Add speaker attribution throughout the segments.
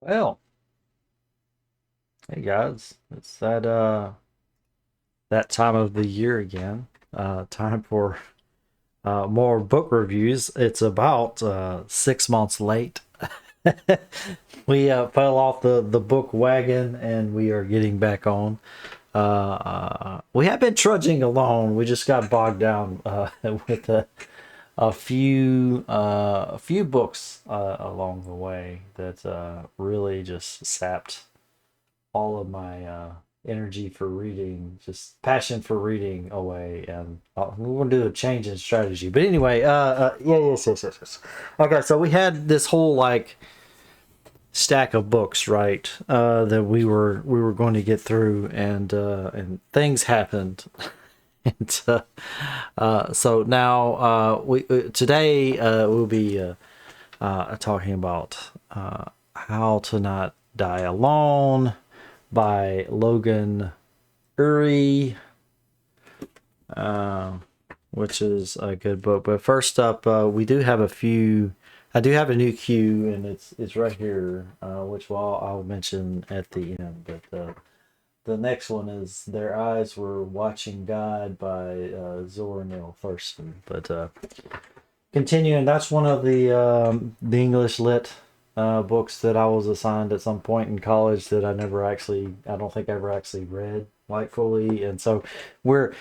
Speaker 1: Well, hey guys, it's that time of the year again. Time for more book reviews. It's about 6 months late. We fell off the book wagon and we are getting back on. We have been trudging along. We just got bogged down with a few books along the way that really just sapped all of my energy for reading, just passion for reading away, and we're gonna do a change in strategy. But anyway, yeah, yes. Okay, so we had this whole like stack of books, right? That we were going to get through, and things happened. And so now we today we'll be talking about how to not die alone by Logan Ury, uh, which is a good book. But first up, we do have a few. I do have a new cue, and it's right here, which I'll mention at the end. But the next one is "Their Eyes Were Watching God" by Zora Neale Thurston. But continuing, that's one of the English lit books that I was assigned at some point in college that I don't think I ever actually read like fully, and so we're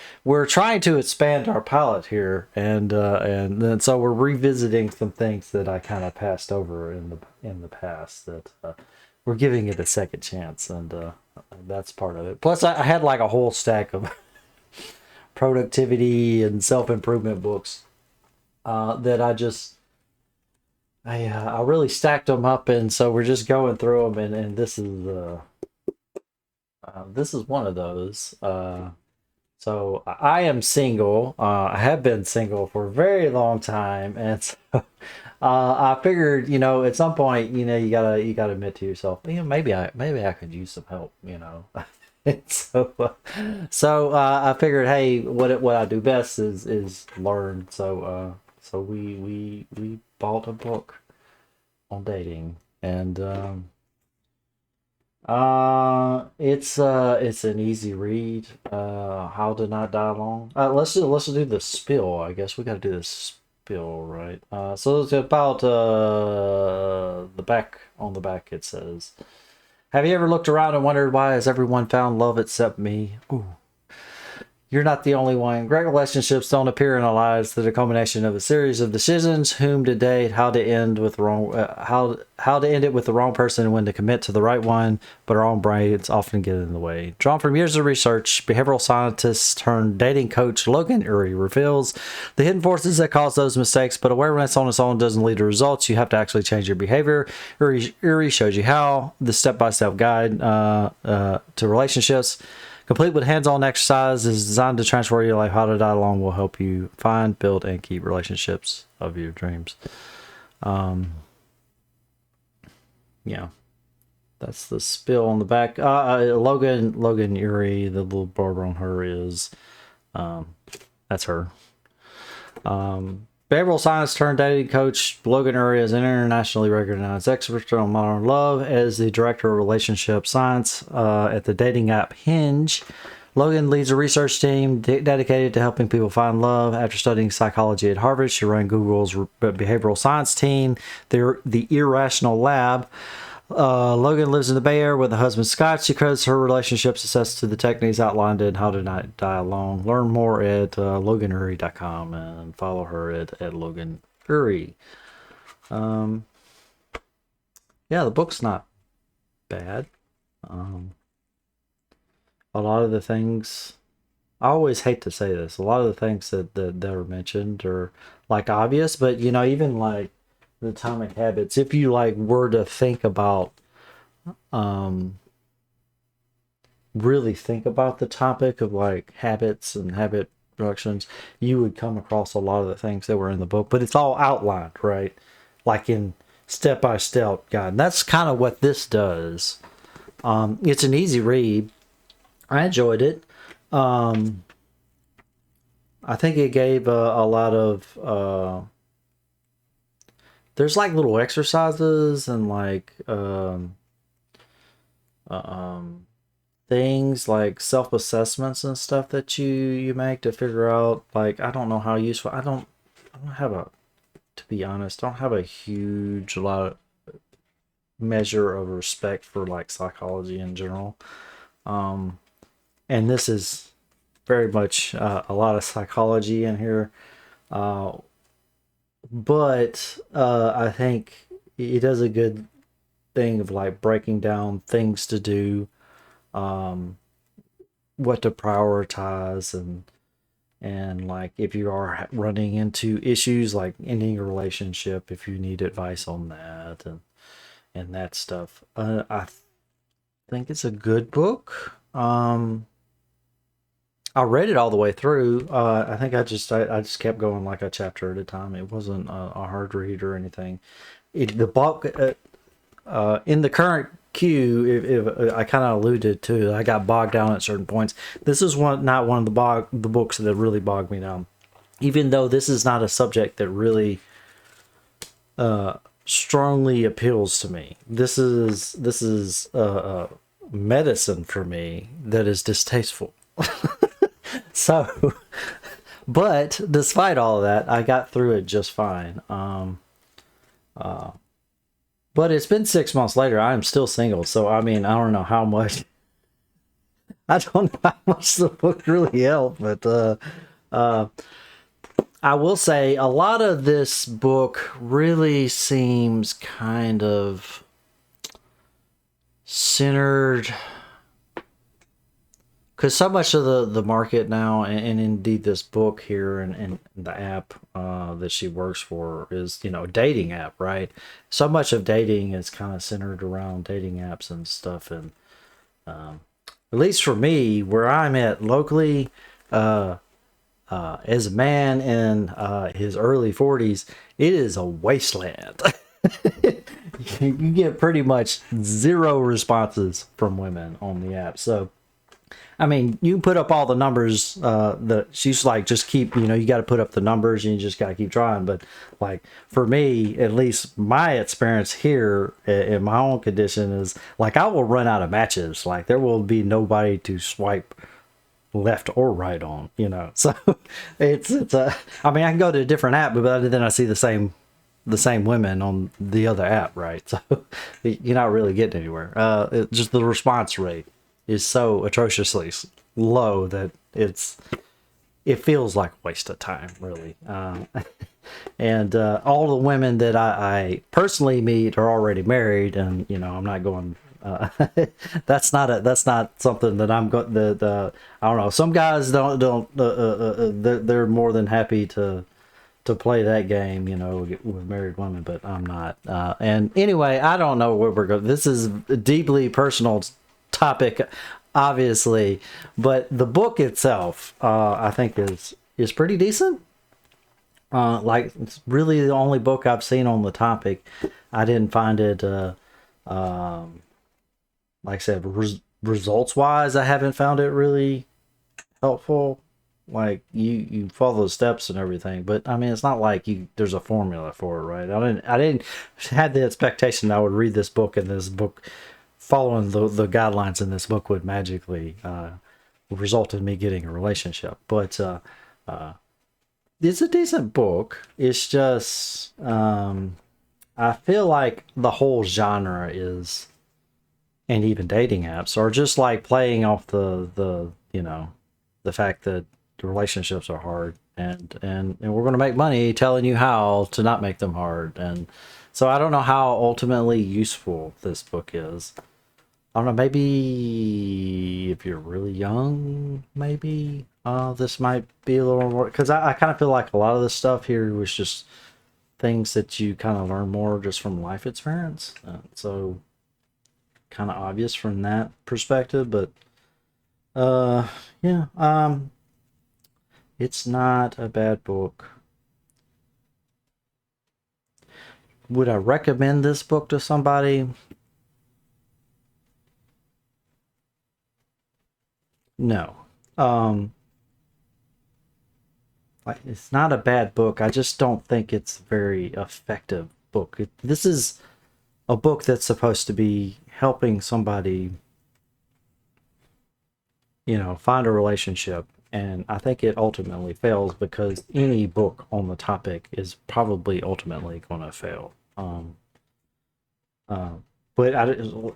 Speaker 1: trying to expand our palette here, and then so we're revisiting some things that I kind of passed over in the past that we're giving it a second chance, and that's part of it. Plus, I had like a whole stack of productivity and self improvement books that I really stacked them up, and so we're just going through them, and this is one of those. So I am single. I have been single for a very long time, and so I figured, at some point, you gotta admit to yourself, maybe I could use some help. And so I figured, hey, what I do best is learn. So we bought a book on dating, and it's an easy read. How to Not Die Alone. Let's do the spill. I guess we got to do the spill, right? So it's about the back. On the back it says, "Have you ever looked around and wondered why has everyone found love except me? Ooh. You're not the only one. Great relationships don't appear in our lives. They're the culmination of a series of decisions: whom to date, how to end with the wrong, how to end it with the wrong person, and when to commit to the right one. But our own brains often get in the way." Drawn from years of research, behavioral scientist turned dating coach Logan Ury reveals the hidden forces that cause those mistakes. But awareness on its own doesn't lead to results. You have to actually change your behavior. Ury shows you how. The step-by-step guide to relationships, complete with hands-on exercise, is designed to transform your life. How to Die Alone will help you find, build, and keep relationships of your dreams. Um, yeah, that's the spill on the back. Logan Ury, the little border on her is, um, that's her. Behavioral science turned dating coach Logan Ury is an internationally recognized expert on modern love as the director of relationship science at the dating app Hinge. Logan leads a research team dedicated to helping people find love. After studying psychology at Harvard, she ran Google's behavioral science team, the Irrational Lab. Logan lives in the Bay Area with her husband Scott. She credits her relationship success to the techniques outlined in How to Not Die Alone. Learn more at loganury.com and follow her at Logan Ury. Um, yeah, the book's not bad. Um, a lot of the things, I always hate to say this, a lot of the things that are mentioned are like obvious, but even like the atomic habits, if you like were to think about um really think about the topic of like habits and habit reductions, you would come across a lot of the things that were in the book, but it's all outlined, right? Like in step by step guide. And that's kind of what this does. It's an easy read. I enjoyed it. Um, I think it gave a lot of. There's like little exercises and like um, things like self-assessments and stuff that you make to figure out, like, I don't know how useful. I don't have a, to be honest, I don't have a huge lot measure of respect for like psychology in general. Um, and this is very much a lot of psychology in here. Uh, but I think it does a good thing of like breaking down things to do, um, what to prioritize, and like if you are running into issues like ending a relationship, if you need advice on that and that stuff. I think it's a good book. I read it all the way through. I think I just kept going like a chapter at a time. It wasn't a hard read or anything. The book in the current queue, if I kind of alluded to, I got bogged down at certain points. This is not one of the books that really bogged me down. Even though this is not a subject that really strongly appeals to me. This is medicine for me that is distasteful. So, but despite all of that, I got through it just fine. But it's been 6 months later. I am still single, so I mean, I don't know how much. I don't know how much the book really helped, but I will say a lot of this book really seems kind of centered, because so much of the market now, and indeed this book here and the app that she works for is, dating app, right? So much of dating is kind of centered around dating apps and stuff. And at least for me, where I'm at locally, as a man in his early 40s, it is a wasteland. You get pretty much zero responses from women on the app. So I mean, you put up all the numbers that she's like, just keep, you got to put up the numbers and you just got to keep trying. But like for me, at least my experience here in my own condition is like, I will run out of matches. Like there will be nobody to swipe left or right on, So it's I mean, I can go to a different app, but then I see the same women on the other app, right? So you're not really getting anywhere. Just the response rate is so atrociously low that it feels like a waste of time, really. And all the women that I personally meet are already married, and I'm not going. That's not something that I'm going. I don't know. Some guys don't. They're more than happy to play that game, with married women, but I'm not. And anyway, I don't know where we're going. This is a deeply personal topic, obviously, but the book itself, I think is pretty decent. Like it's really the only book I've seen on the topic. I didn't find it, like I said, results wise, I haven't found it really helpful. Like you follow the steps and everything, but I mean, it's not like there's a formula for it, right? I didn't had the expectation that I would read this book, and this book, following the guidelines in this book, would magically result in me getting a relationship. But it's a decent book. It's just I feel like the whole genre is, and even dating apps are just like playing off the fact that the relationships are hard, and we're going to make money telling you how to not make them hard. And so I don't know how ultimately useful this book is. I don't know, maybe if you're really young, maybe this might be a little more, because I kind of feel like a lot of the stuff here was just things that you kind of learn more just from life experience. So kind of obvious from that perspective, but yeah, it's not a bad book. Would I recommend this book to somebody? No. It's not a bad book. I just don't think it's a very effective book. This is a book that's supposed to be helping somebody find a relationship. And I think it ultimately fails because any book on the topic is probably ultimately going to fail. Uh, but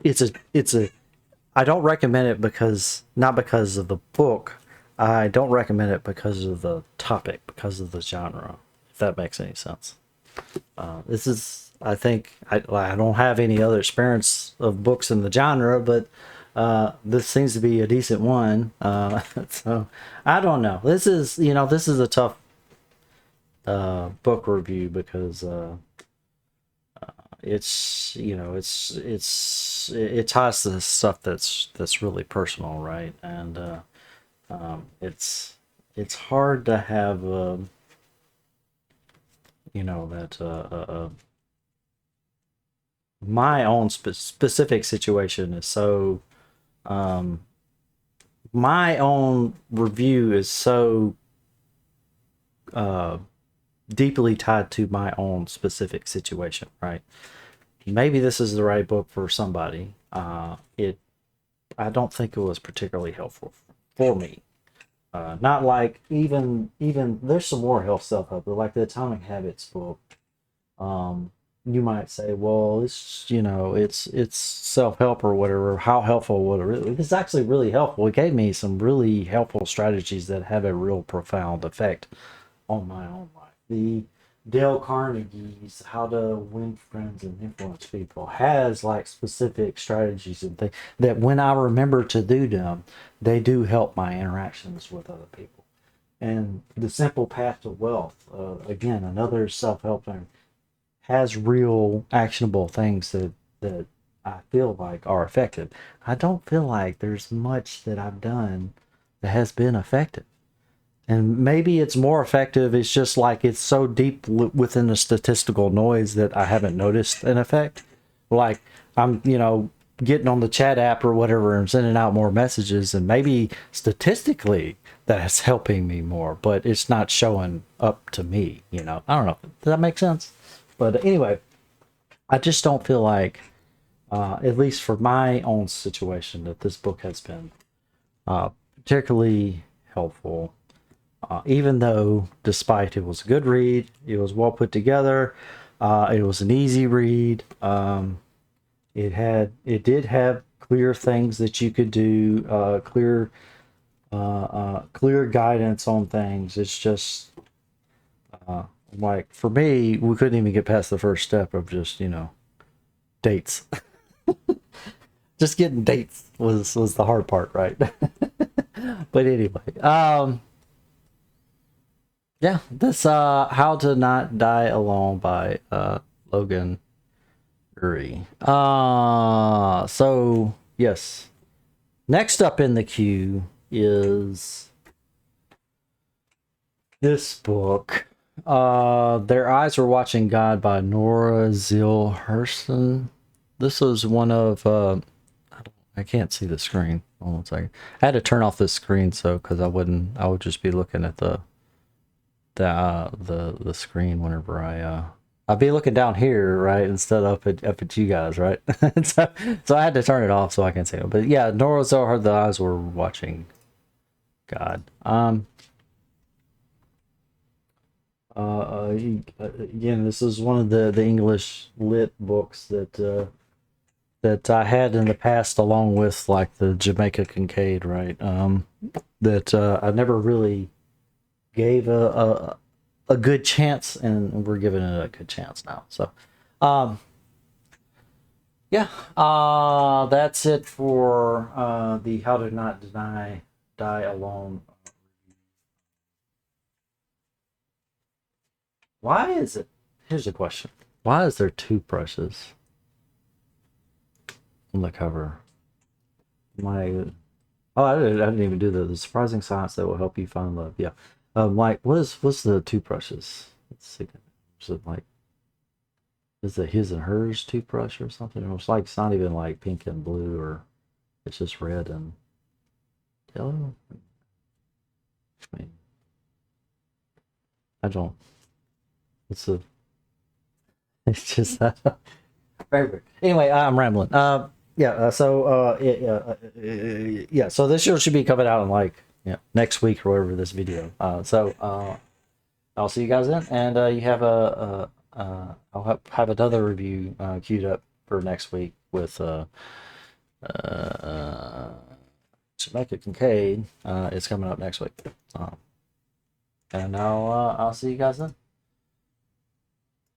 Speaker 1: it's a I don't recommend it because not because of the book. I don't recommend it because of the topic, because of the genre. If that makes any sense. This is, I think, I don't have any other experience of books in the genre, but this seems to be a decent one. So I don't know. This is a tough book review because it ties to stuff that's really personal, right? And it's hard to have that my own specific situation is so my own review is so deeply tied to my own specific situation, right? Maybe this is the right book for somebody. I don't think it was particularly helpful for me. Not like even there's some more health self help, but like the Atomic Habits book. You might say, well, it's self help or whatever. How helpful would it really? It's actually really helpful. It gave me some really helpful strategies that have a real profound effect on my own life. The Dale Carnegie's How to Win Friends and Influence People has like specific strategies and things that when I remember to do them, they do help my interactions with other people. And The Simple Path to Wealth, again, another self-help thing, has real actionable things that I feel like are effective. I don't feel like there's much that I've done that has been effective. And maybe it's more effective. It's just like it's so deep within the statistical noise that I haven't noticed an effect. Like I'm, getting on the chat app or whatever and sending out more messages, and maybe statistically that's helping me more, but it's not showing up to me. I don't know. Does that make sense? But anyway, I just don't feel like, at least for my own situation, that this book has been particularly helpful. Even though, despite it was a good read, it was well put together, it was an easy read. It did have clear things that you could do, clear guidance on things. It's just like for me, we couldn't even get past the first step of just dates. Just getting dates was the hard part, right? But anyway, yeah, this How to Not Die Alone by Logan Ury. So yes. Next up in the queue is this book. Their Eyes Were Watching God by Nora Zil Hurston. This was one of I can't see the screen. Hold on one second. I had to turn off this screen because I would just be looking at the screen whenever I'd be looking down here, right, instead of up at you guys, right? so I had to turn it off so I can see it. But yeah, Nora Zohar, The Eyes Were Watching God. Again, this is one of the English lit books that I had in the past, along with like the Jamaica Kincaid, right? That I never really gave a good chance, and we're giving it a good chance now. So, yeah, that's it for the How to Not Die Alone. Why is it? Here's a question. Why is there toothbrushes on the cover? I didn't even do the surprising science that will help you find love. Yeah. Like, what's the toothbrushes? Let's see. Is it like, is it his and hers toothbrush or something? Or it's not even like pink and blue, or it's just red and yellow. I mean, I don't. It's a. It's just. Anyway, I'm rambling. yeah. Yeah. So this show should be coming out in like next week or whatever this video. I'll see you guys then, and you have I'll have another review queued up for next week with Jamaica Kincaid. It's coming up next week. And I'll see you guys then.